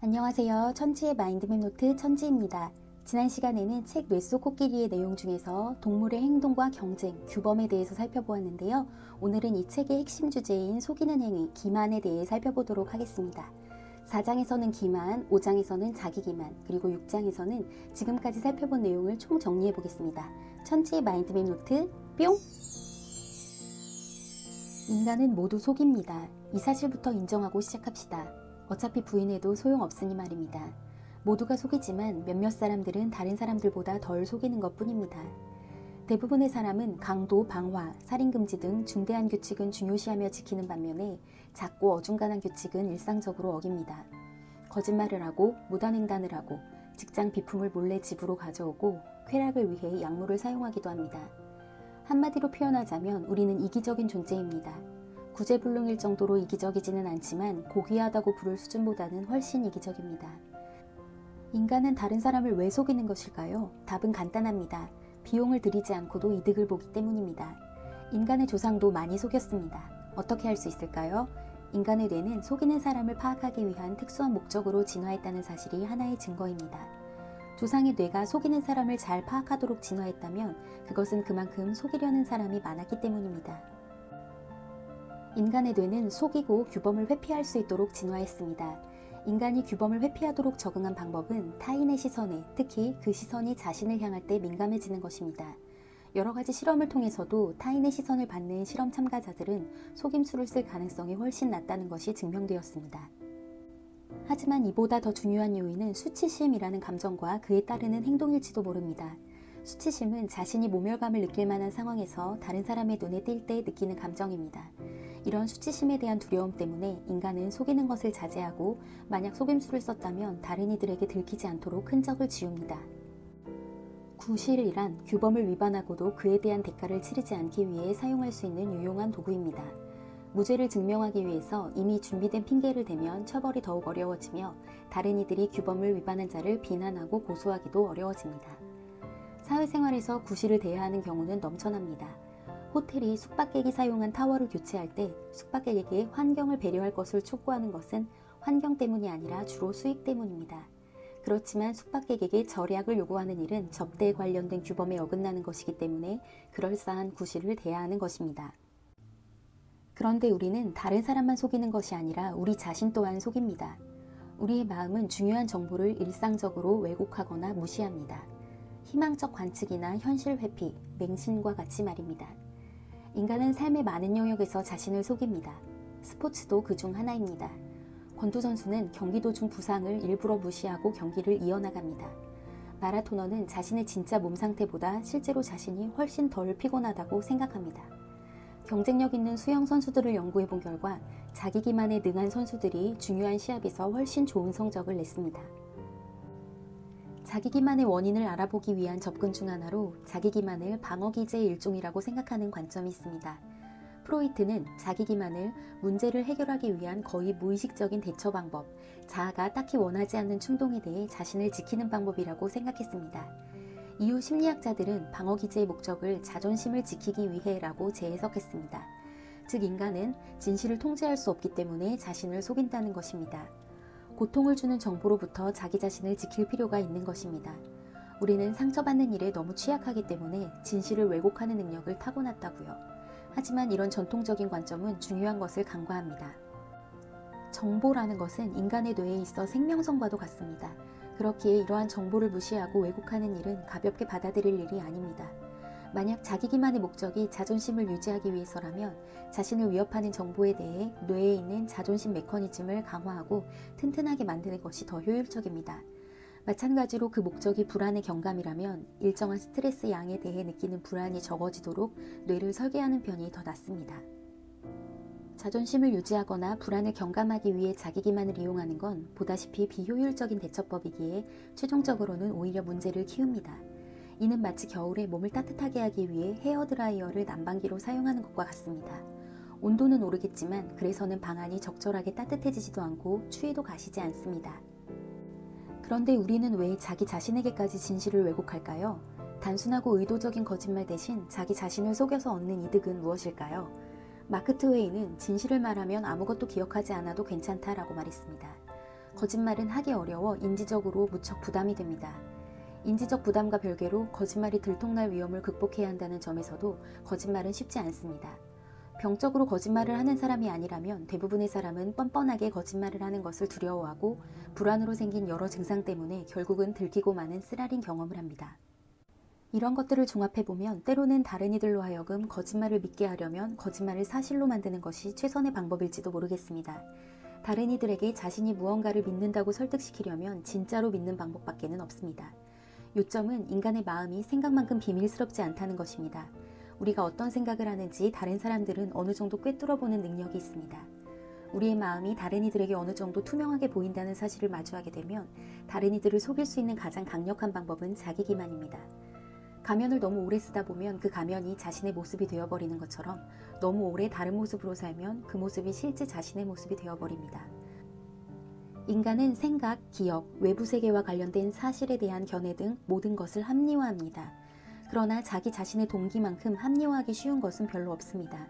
안녕하세요. 천지의 마인드맵 노트 천지입니다. 지난 시간에는 책 뇌 속 코끼리의 내용 중에서 동물의 행동과 경쟁, 규범에 대해서 살펴보았는데요. 오늘은 이 책의 핵심 주제인 속이는 행위, 기만에 대해 살펴보도록 하겠습니다. 4장에서는 기만, 5장에서는 자기 기만, 그리고 6장에서는 지금까지 살펴본 내용을 총 정리해 보겠습니다. 천지의 마인드맵 노트 뿅! 인간은 모두 속입니다. 이 사실부터 인정하고 시작합시다. 어차피 부인해도 소용없으니 말입니다. 모두가 속이지만 몇몇 사람들은 다른 사람들보다 덜 속이는 것뿐입니다. 대부분의 사람은 강도, 방화, 살인금지 등 중대한 규칙은 중요시하며 지키는 반면에 작고 어중간한 규칙은 일상적으로 어깁니다. 거짓말을 하고 무단횡단을 하고 직장 비품을 몰래 집으로 가져오고 쾌락을 위해 약물을 사용하기도 합니다. 한마디로 표현하자면 우리는 이기적인 존재입니다. 구제불능일 정도로 이기적이지는 않지만 고귀하다고 부를 수준보다는 훨씬 이기적입니다. 인간은 다른 사람을 왜 속이는 것일까요? 답은 간단합니다. 비용을 들이지 않고도 이득을 보기 때문입니다. 인간의 조상도 많이 속였습니다. 어떻게 할 수 있을까요? 인간의 뇌는 속이는 사람을 파악하기 위한 특수한 목적으로 진화했다는 사실이 하나의 증거입니다. 조상의 뇌가 속이는 사람을 잘 파악하도록 진화했다면 그것은 그만큼 속이려는 사람이 많았기 때문입니다. 인간의 뇌는 속이고 규범을 회피할 수 있도록 진화했습니다. 인간이 규범을 회피하도록 적응한 방법은 타인의 시선에, 특히 그 시선이 자신을 향할 때 민감해지는 것입니다. 여러 가지 실험을 통해서도 타인의 시선을 받는 실험 참가자들은 속임수를 쓸 가능성이 훨씬 낮다는 것이 증명되었습니다. 하지만 이보다 더 중요한 요인은 수치심이라는 감정과 그에 따르는 행동일지도 모릅니다. 수치심은 자신이 모멸감을 느낄 만한 상황에서 다른 사람의 눈에 띌 때 느끼는 감정입니다. 이런 수치심에 대한 두려움 때문에 인간은 속이는 것을 자제하고 만약 속임수를 썼다면 다른 이들에게 들키지 않도록 흔적을 지웁니다. 구실이란 규범을 위반하고도 그에 대한 대가를 치르지 않기 위해 사용할 수 있는 유용한 도구입니다. 무죄를 증명하기 위해서 이미 준비된 핑계를 대면 처벌이 더욱 어려워지며 다른 이들이 규범을 위반한 자를 비난하고 고소하기도 어려워집니다. 사회생활에서 구실을 대해야 하는 경우는 넘쳐납니다. 호텔이 숙박객이 사용한 타워를 교체할 때 숙박객에게 환경을 배려할 것을 촉구하는 것은 환경 때문이 아니라 주로 수익 때문입니다. 그렇지만 숙박객에게 절약을 요구하는 일은 접대에 관련된 규범에 어긋나는 것이기 때문에 그럴싸한 구실을 대해야 하는 것입니다. 그런데 우리는 다른 사람만 속이는 것이 아니라 우리 자신 또한 속입니다. 우리의 마음은 중요한 정보를 일상적으로 왜곡하거나 무시합니다. 희망적 관측이나 현실 회피, 맹신과 같이 말입니다. 인간은 삶의 많은 영역에서 자신을 속입니다. 스포츠도 그중 하나입니다. 권투 선수는 경기 도중 부상을 일부러 무시하고 경기를 이어나갑니다. 마라토너는 자신의 진짜 몸 상태보다 실제로 자신이 훨씬 덜 피곤하다고 생각합니다. 경쟁력 있는 수영 선수들을 연구해 본 결과 자기 기만에 능한 선수들이 중요한 시합에서 훨씬 좋은 성적을 냈습니다. 자기 기만의 원인을 알아보기 위한 접근 중 하나로 자기 기만을 방어기제의 일종이라고 생각하는 관점이 있습니다. 프로이트는 자기 기만을 문제를 해결하기 위한 거의 무의식적인 대처 방법, 자아가 딱히 원하지 않는 충동에 대해 자신을 지키는 방법이라고 생각했습니다. 이후 심리학자들은 방어기제의 목적을 자존심을 지키기 위해라고 재해석했습니다. 즉 인간은 진실을 통제할 수 없기 때문에 자신을 속인다는 것입니다. 고통을 주는 정보로부터 자기 자신을 지킬 필요가 있는 것입니다. 우리는 상처받는 일에 너무 취약하기 때문에 진실을 왜곡하는 능력을 타고났다고요. 하지만 이런 전통적인 관점은 중요한 것을 간과합니다. 정보라는 것은 인간의 뇌에 있어 생명선과도 같습니다. 그렇기에 이러한 정보를 무시하고 왜곡하는 일은 가볍게 받아들일 일이 아닙니다. 만약 자기 기만의 목적이 자존심을 유지하기 위해서라면 자신을 위협하는 정보에 대해 뇌에 있는 자존심 메커니즘을 강화하고 튼튼하게 만드는 것이 더 효율적입니다. 마찬가지로 그 목적이 불안의 경감이라면 일정한 스트레스 양에 대해 느끼는 불안이 적어지도록 뇌를 설계하는 편이 더 낫습니다. 자존심을 유지하거나 불안을 경감하기 위해 자기 기만을 이용하는 건 보다시피 비효율적인 대처법이기에 최종적으로는 오히려 문제를 키웁니다. 이는 마치 겨울에 몸을 따뜻하게 하기 위해 헤어드라이어를 난방기로 사용하는 것과 같습니다. 온도는 오르겠지만 그래서는 방 안이 적절하게 따뜻해지지도 않고 추위도 가시지 않습니다. 그런데 우리는 왜 자기 자신에게까지 진실을 왜곡할까요? 단순하고 의도적인 거짓말 대신 자기 자신을 속여서 얻는 이득은 무엇일까요? 마크 트웨이는 진실을 말하면 아무것도 기억하지 않아도 괜찮다라고 말했습니다. 거짓말은 하기 어려워 인지적으로 무척 부담이 됩니다. 인지적 부담과 별개로 거짓말이 들통날 위험을 극복해야 한다는 점에서도 거짓말은 쉽지 않습니다. 병적으로 거짓말을 하는 사람이 아니라면 대부분의 사람은 뻔뻔하게 거짓말을 하는 것을 두려워하고 불안으로 생긴 여러 증상 때문에 결국은 들키고 마는 쓰라린 경험을 합니다. 이런 것들을 종합해보면 때로는 다른 이들로 하여금 거짓말을 믿게 하려면 거짓말을 사실로 만드는 것이 최선의 방법일지도 모르겠습니다. 다른 이들에게 자신이 무언가를 믿는다고 설득시키려면 진짜로 믿는 방법밖에는 없습니다. 요점은 인간의 마음이 생각만큼 비밀스럽지 않다는 것입니다. 우리가 어떤 생각을 하는지 다른 사람들은 어느 정도 꿰뚫어보는 능력이 있습니다. 우리의 마음이 다른 이들에게 어느 정도 투명하게 보인다는 사실을 마주하게 되면 다른 이들을 속일 수 있는 가장 강력한 방법은 자기 기만입니다. 가면을 너무 오래 쓰다 보면 그 가면이 자신의 모습이 되어버리는 것처럼 너무 오래 다른 모습으로 살면 그 모습이 실제 자신의 모습이 되어버립니다. 인간은 생각, 기억, 외부 세계와 관련된 사실에 대한 견해 등 모든 것을 합리화합니다. 그러나 자기 자신의 동기만큼 합리화하기 쉬운 것은 별로 없습니다.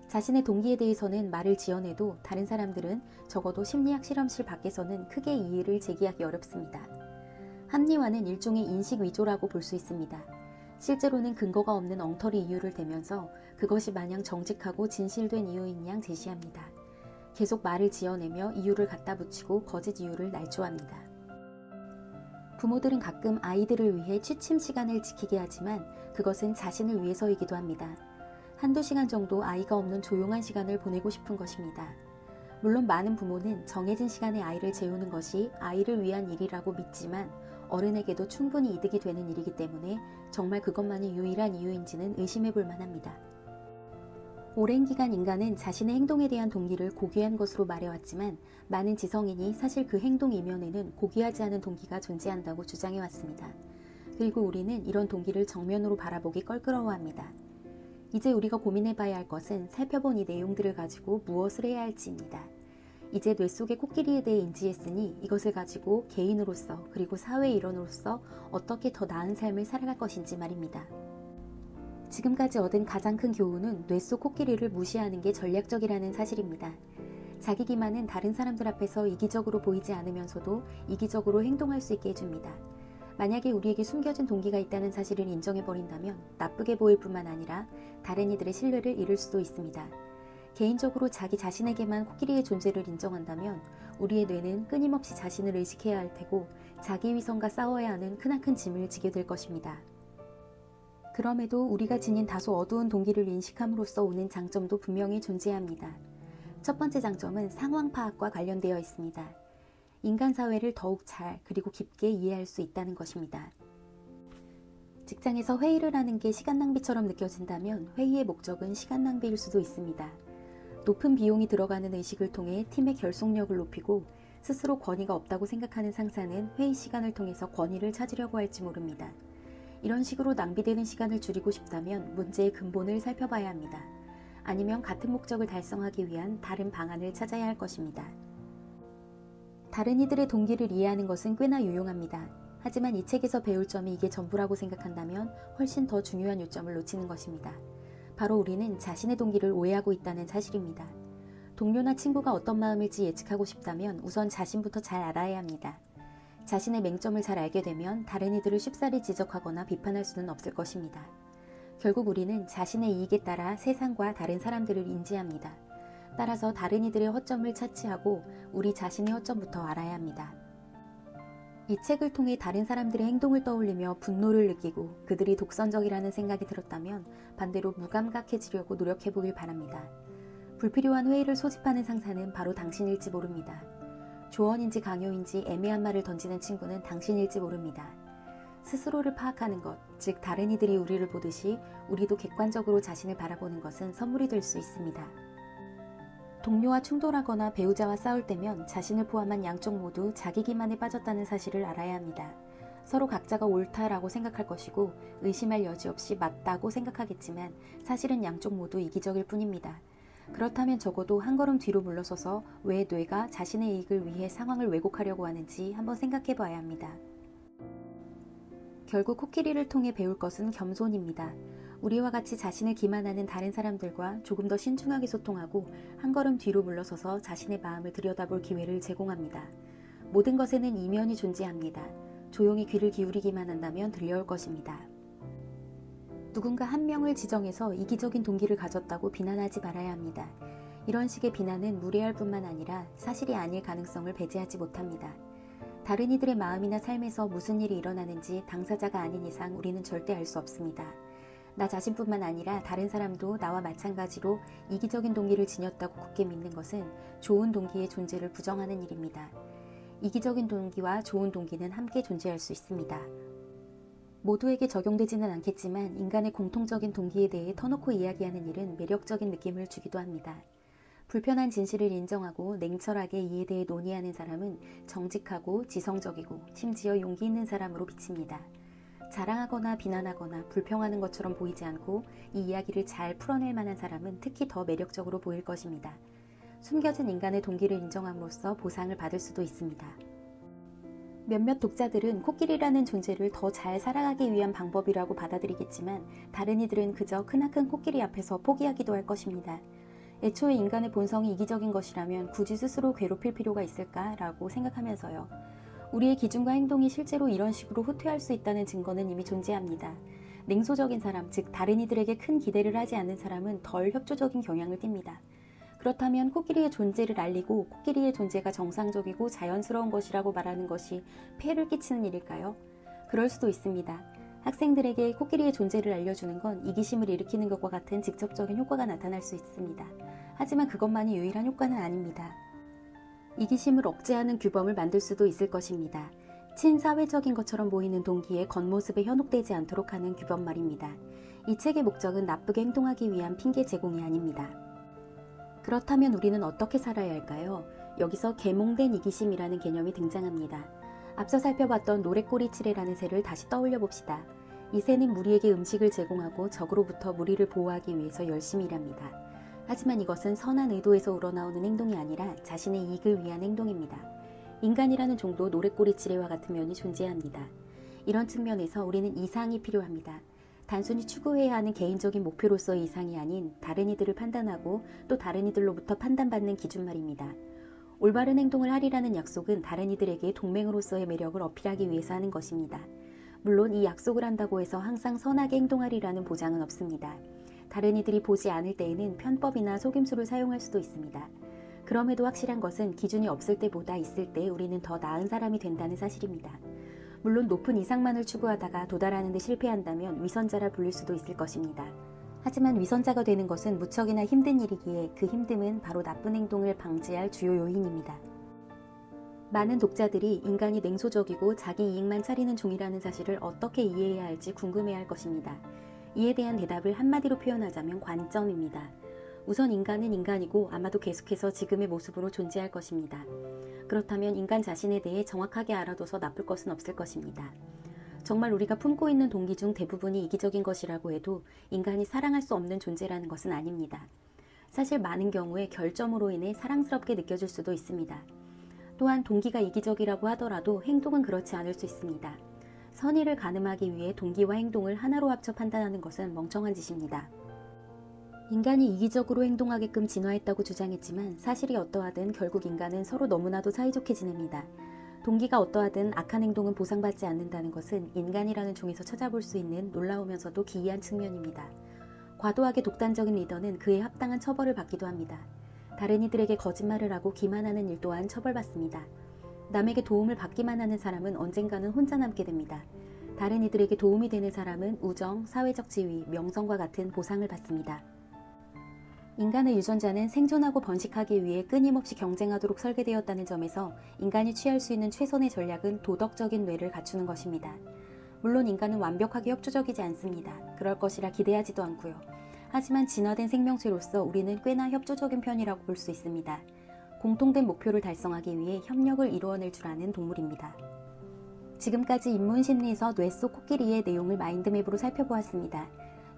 자신의 동기에 대해서는 말을 지어내도 다른 사람들은 적어도 심리학 실험실 밖에서는 크게 이의를 제기하기 어렵습니다. 합리화는 일종의 인식 위조라고 볼 수 있습니다. 실제로는 근거가 없는 엉터리 이유를 대면서 그것이 마냥 정직하고 진실된 이유인 양 제시합니다. 계속 말을 지어내며 이유를 갖다 붙이고 거짓 이유를 날조합니다. 부모들은 가끔 아이들을 위해 취침 시간을 지키게 하지만 그것은 자신을 위해서이기도 합니다. 한두 시간 정도 아이가 없는 조용한 시간을 보내고 싶은 것입니다. 물론 많은 부모는 정해진 시간에 아이를 재우는 것이 아이를 위한 일이라고 믿지만 어른에게도 충분히 이득이 되는 일이기 때문에 정말 그것만이 유일한 이유인지는 의심해 볼 만합니다. 오랜 기간 인간은 자신의 행동에 대한 동기를 고귀한 것으로 말해왔지만 많은 지성인이 사실 그 행동 이면에는 고귀하지 않은 동기가 존재한다고 주장해왔습니다. 그리고 우리는 이런 동기를 정면으로 바라보기 껄끄러워합니다. 이제 우리가 고민해봐야 할 것은 살펴본 이 내용들을 가지고 무엇을 해야 할지입니다. 이제 뇌 속의 코끼리에 대해 인지했으니 이것을 가지고 개인으로서 그리고 사회 일원으로서 어떻게 더 나은 삶을 살아갈 것인지 말입니다. 지금까지 얻은 가장 큰 교훈은 뇌 속 코끼리를 무시하는 게 전략적이라는 사실입니다. 자기 기만은 다른 사람들 앞에서 이기적으로 보이지 않으면서도 이기적으로 행동할 수 있게 해줍니다. 만약에 우리에게 숨겨진 동기가 있다는 사실을 인정해버린다면 나쁘게 보일 뿐만 아니라 다른 이들의 신뢰를 잃을 수도 있습니다. 개인적으로 자기 자신에게만 코끼리의 존재를 인정한다면 우리의 뇌는 끊임없이 자신을 의식해야 할 테고 자기 위선과 싸워야 하는 크나큰 짐을 지게 될 것입니다. 그럼에도 우리가 지닌 다소 어두운 동기를 인식함으로써 오는 장점도 분명히 존재합니다. 첫 번째 장점은 상황 파악과 관련되어 있습니다. 인간 사회를 더욱 잘 그리고 깊게 이해할 수 있다는 것입니다. 직장에서 회의를 하는 게 시간 낭비처럼 느껴진다면 회의의 목적은 시간 낭비일 수도 있습니다. 높은 비용이 들어가는 의식을 통해 팀의 결속력을 높이고 스스로 권위가 없다고 생각하는 상사는 회의 시간을 통해서 권위를 찾으려고 할지 모릅니다. 이런 식으로 낭비되는 시간을 줄이고 싶다면 문제의 근본을 살펴봐야 합니다. 아니면 같은 목적을 달성하기 위한 다른 방안을 찾아야 할 것입니다. 다른 이들의 동기를 이해하는 것은 꽤나 유용합니다. 하지만 이 책에서 배울 점이 이게 전부라고 생각한다면 훨씬 더 중요한 요점을 놓치는 것입니다. 바로 우리는 자신의 동기를 오해하고 있다는 사실입니다. 동료나 친구가 어떤 마음일지 예측하고 싶다면 우선 자신부터 잘 알아야 합니다. 자신의 맹점을 잘 알게 되면 다른 이들을 쉽사리 지적하거나 비판할 수는 없을 것입니다. 결국 우리는 자신의 이익에 따라 세상과 다른 사람들을 인지합니다. 따라서 다른 이들의 허점을 차치하고 우리 자신의 허점부터 알아야 합니다. 이 책을 통해 다른 사람들의 행동을 떠올리며 분노를 느끼고 그들이 독선적이라는 생각이 들었다면 반대로 무감각해지려고 노력해보길 바랍니다. 불필요한 회의를 소집하는 상사는 바로 당신일지 모릅니다. 조언인지 강요인지 애매한 말을 던지는 친구는 당신일지 모릅니다. 스스로를 파악하는 것, 즉 다른 이들이 우리를 보듯이 우리도 객관적으로 자신을 바라보는 것은 선물이 될 수 있습니다. 동료와 충돌하거나 배우자와 싸울 때면 자신을 포함한 양쪽 모두 자기 기만에 빠졌다는 사실을 알아야 합니다. 서로 각자가 옳다라고 생각할 것이고 의심할 여지 없이 맞다고 생각하겠지만 사실은 양쪽 모두 이기적일 뿐입니다. 그렇다면 적어도 한 걸음 뒤로 물러서서 왜 뇌가 자신의 이익을 위해 상황을 왜곡하려고 하는지 한번 생각해 봐야 합니다. 결국 코끼리를 통해 배울 것은 겸손입니다. 우리와 같이 자신을 기만하는 다른 사람들과 조금 더 신중하게 소통하고 한 걸음 뒤로 물러서서 자신의 마음을 들여다볼 기회를 제공합니다. 모든 것에는 이면이 존재합니다. 조용히 귀를 기울이기만 한다면 들려올 것입니다. 누군가 한 명을 지정해서 이기적인 동기를 가졌다고 비난하지 말아야 합니다. 이런 식의 비난은 무례할 뿐만 아니라 사실이 아닐 가능성을 배제하지 못합니다. 다른 이들의 마음이나 삶에서 무슨 일이 일어나는지 당사자가 아닌 이상 우리는 절대 알 수 없습니다. 나 자신뿐만 아니라 다른 사람도 나와 마찬가지로 이기적인 동기를 지녔다고 굳게 믿는 것은 좋은 동기의 존재를 부정하는 일입니다. 이기적인 동기와 좋은 동기는 함께 존재할 수 있습니다. 모두에게 적용되지는 않겠지만 인간의 공통적인 동기에 대해 터놓고 이야기하는 일은 매력적인 느낌을 주기도 합니다. 불편한 진실을 인정하고 냉철하게 이에 대해 논의하는 사람은 정직하고 지성적이고 심지어 용기 있는 사람으로 비칩니다. 자랑하거나 비난하거나 불평하는 것처럼 보이지 않고 이 이야기를 잘 풀어낼 만한 사람은 특히 더 매력적으로 보일 것입니다. 숨겨진 인간의 동기를 인정함으로써 보상을 받을 수도 있습니다. 몇몇 독자들은 코끼리라는 존재를 더 잘 살아가기 위한 방법이라고 받아들이겠지만 다른 이들은 그저 크나큰 코끼리 앞에서 포기하기도 할 것입니다. 애초에 인간의 본성이 이기적인 것이라면 굳이 스스로 괴롭힐 필요가 있을까라고 생각하면서요. 우리의 기준과 행동이 실제로 이런 식으로 후퇴할 수 있다는 증거는 이미 존재합니다. 냉소적인 사람, 즉 다른 이들에게 큰 기대를 하지 않는 사람은 덜 협조적인 경향을 띱니다. 그렇다면 코끼리의 존재를 알리고 코끼리의 존재가 정상적이고 자연스러운 것이라고 말하는 것이 폐해를 끼치는 일일까요? 그럴 수도 있습니다. 학생들에게 코끼리의 존재를 알려주는 건 이기심을 일으키는 것과 같은 직접적인 효과가 나타날 수 있습니다. 하지만 그것만이 유일한 효과는 아닙니다. 이기심을 억제하는 규범을 만들 수도 있을 것입니다. 친사회적인 것처럼 보이는 동기의 겉모습에 현혹되지 않도록 하는 규범 말입니다. 이 책의 목적은 나쁘게 행동하기 위한 핑계 제공이 아닙니다. 그렇다면 우리는 어떻게 살아야 할까요? 여기서 계몽된 이기심이라는 개념이 등장합니다. 앞서 살펴봤던 노랫꼬리치레라는 새를 다시 떠올려 봅시다. 이 새는 무리에게 음식을 제공하고 적으로부터 무리를 보호하기 위해서 열심히 일합니다. 하지만 이것은 선한 의도에서 우러나오는 행동이 아니라 자신의 이익을 위한 행동입니다. 인간이라는 종도 노랫꼬리치레와 같은 면이 존재합니다. 이런 측면에서 우리는 이상이 필요합니다. 단순히 추구해야 하는 개인적인 목표로서의 이상이 아닌 다른 이들을 판단하고 또 다른 이들로부터 판단받는 기준 말입니다. 올바른 행동을 하리라는 약속은 다른 이들에게 동맹으로서의 매력을 어필하기 위해서 하는 것입니다. 물론 이 약속을 한다고 해서 항상 선하게 행동하리라는 보장은 없습니다. 다른 이들이 보지 않을 때에는 편법이나 속임수를 사용할 수도 있습니다. 그럼에도 확실한 것은 기준이 없을 때보다 있을 때 우리는 더 나은 사람이 된다는 사실입니다. 물론 높은 이상만을 추구하다가 도달하는 데 실패한다면 위선자라 불릴 수도 있을 것입니다. 하지만 위선자가 되는 것은 무척이나 힘든 일이기에 그 힘듦은 바로 나쁜 행동을 방지할 주요 요인입니다. 많은 독자들이 인간이 냉소적이고 자기 이익만 차리는 종이라는 사실을 어떻게 이해해야 할지 궁금해할 것입니다. 이에 대한 대답을 한마디로 표현하자면 관점입니다. 우선 인간은 인간이고 아마도 계속해서 지금의 모습으로 존재할 것입니다. 그렇다면 인간 자신에 대해 정확하게 알아둬서 나쁠 것은 없을 것입니다. 정말 우리가 품고 있는 동기 중 대부분이 이기적인 것이라고 해도 인간이 사랑할 수 없는 존재라는 것은 아닙니다. 사실 많은 경우에 결점으로 인해 사랑스럽게 느껴질 수도 있습니다. 또한 동기가 이기적이라고 하더라도 행동은 그렇지 않을 수 있습니다. 선의를 가늠하기 위해 동기와 행동을 하나로 합쳐 판단하는 것은 멍청한 짓입니다. 인간이 이기적으로 행동하게끔 진화했다고 주장했지만 사실이 어떠하든 결국 인간은 서로 너무나도 사이좋게 지냅니다. 동기가 어떠하든 악한 행동은 보상받지 않는다는 것은 인간이라는 종에서 찾아볼 수 있는 놀라우면서도 기이한 측면입니다. 과도하게 독단적인 리더는 그에 합당한 처벌을 받기도 합니다. 다른 이들에게 거짓말을 하고 기만하는 일 또한 처벌받습니다. 남에게 도움을 받기만 하는 사람은 언젠가는 혼자 남게 됩니다. 다른 이들에게 도움이 되는 사람은 우정, 사회적 지위, 명성과 같은 보상을 받습니다. 인간의 유전자는 생존하고 번식하기 위해 끊임없이 경쟁하도록 설계되었다는 점에서 인간이 취할 수 있는 최선의 전략은 도덕적인 뇌를 갖추는 것입니다. 물론 인간은 완벽하게 협조적이지 않습니다. 그럴 것이라 기대하지도 않고요. 하지만 진화된 생명체로서 우리는 꽤나 협조적인 편이라고 볼 수 있습니다. 공통된 목표를 달성하기 위해 협력을 이루어낼 줄 아는 동물입니다. 지금까지 인문심리에서 뇌 속 코끼리의 내용을 마인드맵으로 살펴보았습니다.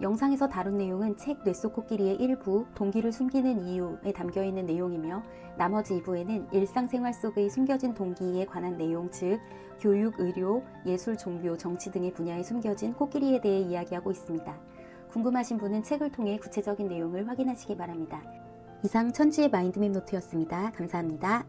영상에서 다룬 내용은 책 뇌 속 코끼리의 일부, 동기를 숨기는 이유에 담겨있는 내용이며 나머지 2부에는 일상생활 속의 숨겨진 동기에 관한 내용, 즉 교육, 의료, 예술, 종교, 정치 등의 분야에 숨겨진 코끼리에 대해 이야기하고 있습니다. 궁금하신 분은 책을 통해 구체적인 내용을 확인하시기 바랍니다. 이상 천지의 마인드맵 노트였습니다. 감사합니다.